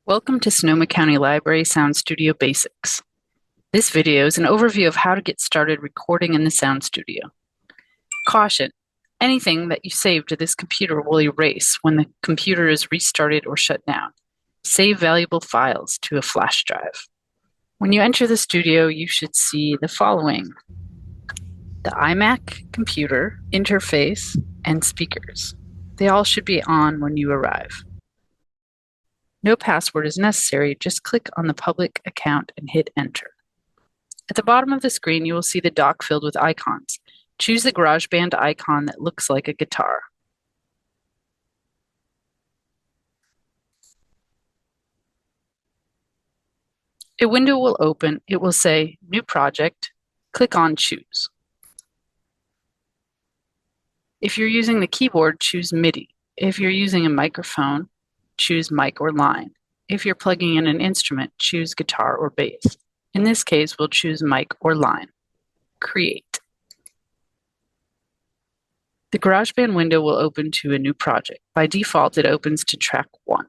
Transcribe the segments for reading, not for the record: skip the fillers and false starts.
Welcome to Sonoma County Library Sound Studio Basics. This video is an overview of how to get started recording in the Sound Studio. Caution: anything that you save to this computer will erase when the computer is restarted or shut down. Save valuable files to a flash drive. When you enter the studio, you should see the following: the iMac computer, interface, and speakers. They all should be on when you arrive. No password is necessary, just click on the public account and hit enter. At the bottom of the screen, you will see the dock filled with icons. Choose the GarageBand icon that looks like a guitar. A window will open. It will say New Project. Click on Choose. If you're using the keyboard, choose MIDI. If you're using a microphone, choose mic or line. If you're plugging in an instrument, choose guitar or bass. In this case, we'll choose mic or line. Create. The GarageBand window will open to a new project. By default, it opens to track 1.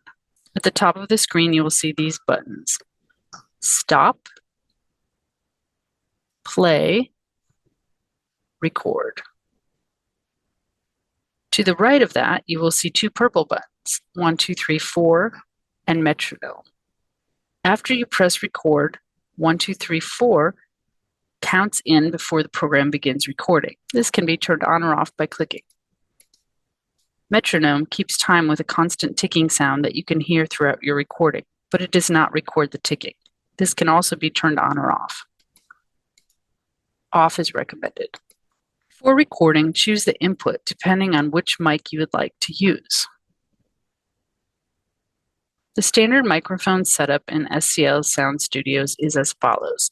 At the top of the screen, you will see these buttons: Stop, Play, Record. To the right of that, you will see 2 purple buttons, 1, 2, 3, 4, and metronome. After you press record, 1, 2, 3, 4 counts in before the program begins recording. This can be turned on or off by clicking. Metronome keeps time with a constant ticking sound that you can hear throughout your recording, but it does not record the ticking. This can also be turned on or off. Off is recommended. For recording, choose the input depending on which mic you would like to use. The standard microphone setup in SCL Sound Studios is as follows.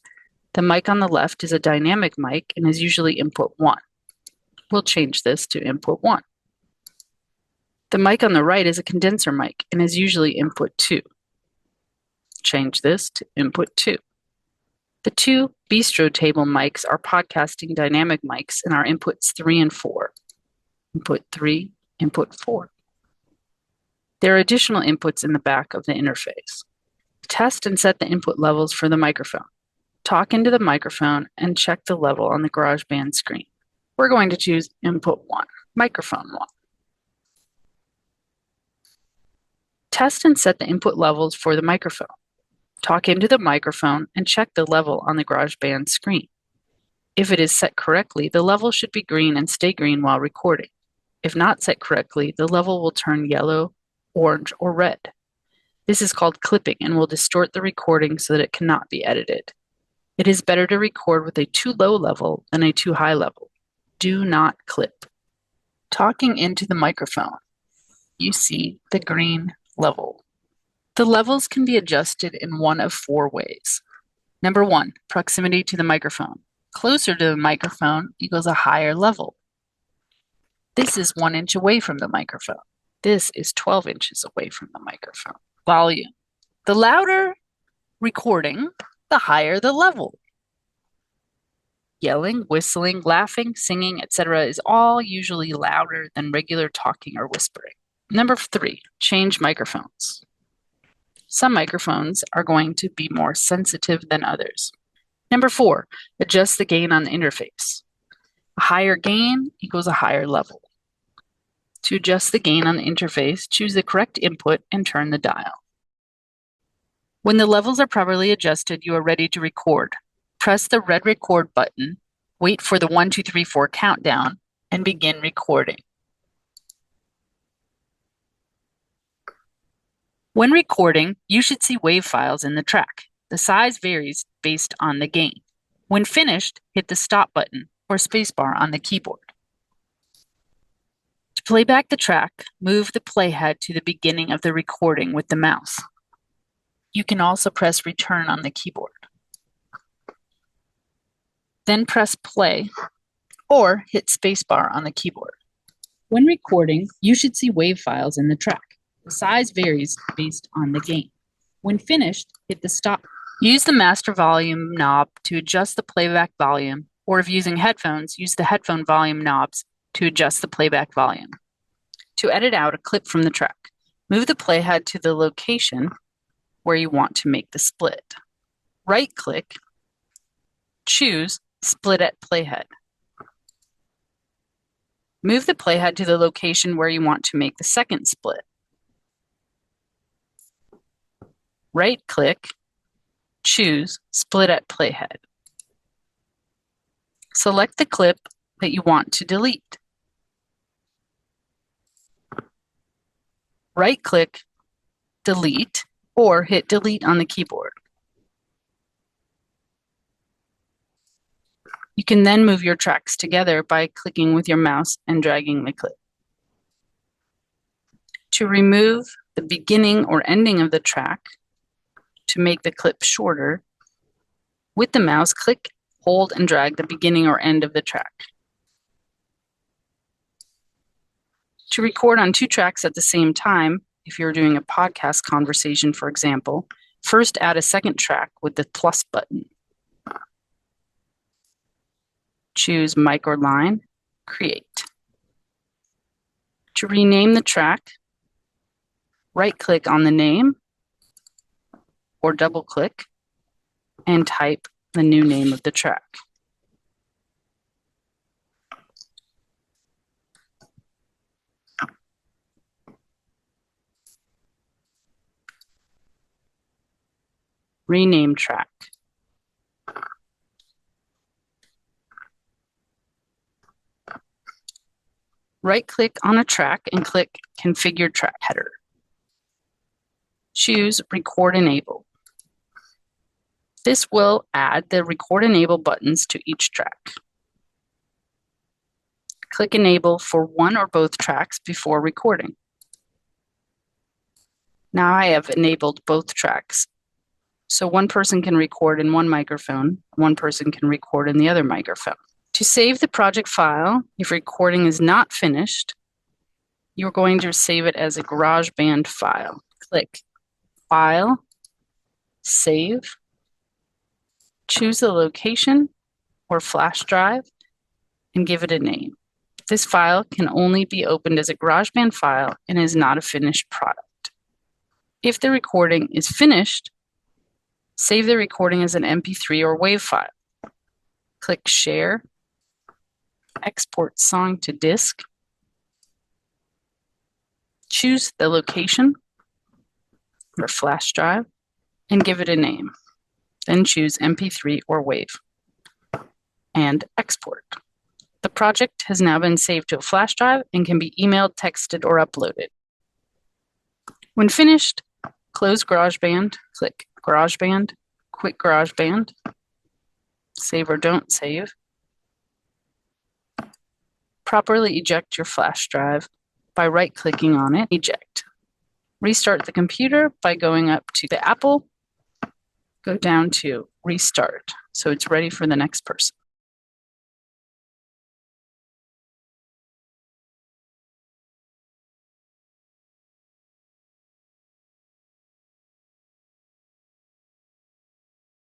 The mic on the left is a dynamic mic and is usually input 1. We'll change this to input 1. The mic on the right is a condenser mic and is usually input 2. Change this to input 2. The 2 bistro table mics are podcasting dynamic mics and are inputs 3 and 4. Input 3, input 4. There are additional inputs in the back of the interface. Test and set the input levels for the microphone. Talk into the microphone and check the level on the GarageBand screen. We're going to choose input 1, microphone 1. Test and set the input levels for the microphone. Talk into the microphone and check the level on the GarageBand screen. If it is set correctly, the level should be green and stay green while recording. If not set correctly, the level will turn yellow, orange, or red. This is called clipping and will distort the recording so that it cannot be edited. It is better to record with a too low level than a too high level. Do not clip. Talking into the microphone, you see the green level. The levels can be adjusted in one of 4 ways. Number 1, proximity to the microphone. Closer to the microphone equals a higher level. This is 1 inch away from the microphone. This is 12 inches away from the microphone. Volume. The louder recording, the higher the level. Yelling, whistling, laughing, singing, etc. is all usually louder than regular talking or whispering. Number 3, change microphones. Some microphones are going to be more sensitive than others. Number 4, adjust the gain on the interface. A higher gain equals a higher level. To adjust the gain on the interface, choose the correct input and turn the dial. When the levels are properly adjusted, you are ready to record. Press the red record button, wait for the 1, 2, 3, 4 countdown, and begin recording. When recording, you should see WAV files in the track. The size varies based on the gain. When finished, hit the stop button or spacebar on the keyboard. To play back the track, move the playhead to the beginning of the recording with the mouse. You can also press return on the keyboard. Then press play or hit spacebar on the keyboard. When recording, you should see WAV files in the track. The size varies based on the gain. When finished, hit the stop. Use the master volume knob to adjust the playback volume, or if using headphones, use the headphone volume knobs to adjust the playback volume. To edit out a clip from the track, move the playhead to the location where you want to make the split. Right-click, choose Split at Playhead. Move the playhead to the location where you want to make the second split. Right-click, choose Split at Playhead. Select the clip that you want to delete. Right-click, delete, or hit delete on the keyboard. You can then move your tracks together by clicking with your mouse and dragging the clip. To remove the beginning or ending of the track, to make the clip shorter, with the mouse, click, hold, and drag the beginning or end of the track. To record on 2 tracks at the same time, if you're doing a podcast conversation, for example, first add a second track with the plus button. Choose mic or line, create. To rename the track, right-click on the name or double-click and type the new name of the track. Rename track. Right-click on a track and click Configure Track Header. Choose Record Enable. This will add the Record Enable buttons to each track. Click Enable for one or both tracks before recording. Now I have enabled both tracks. So one person can record in one microphone, one person can record in the other microphone. To save the project file, if recording is not finished, you're going to save it as a GarageBand file. Click File, Save, choose the location or flash drive, and give it a name. This file can only be opened as a GarageBand file and is not a finished product. If the recording is finished, save the recording as an MP3 or WAV file. Click Share, Export Song to Disk, choose the location or flash drive, and give it a name. Then choose MP3 or WAV, and export. The project has now been saved to a flash drive and can be emailed, texted, or uploaded. When finished, close GarageBand, click GarageBand, Quit GarageBand, save or don't save. Properly eject your flash drive by right-clicking on it, eject. Restart the computer by going up to the Apple, go down to Restart, so it's ready for the next person.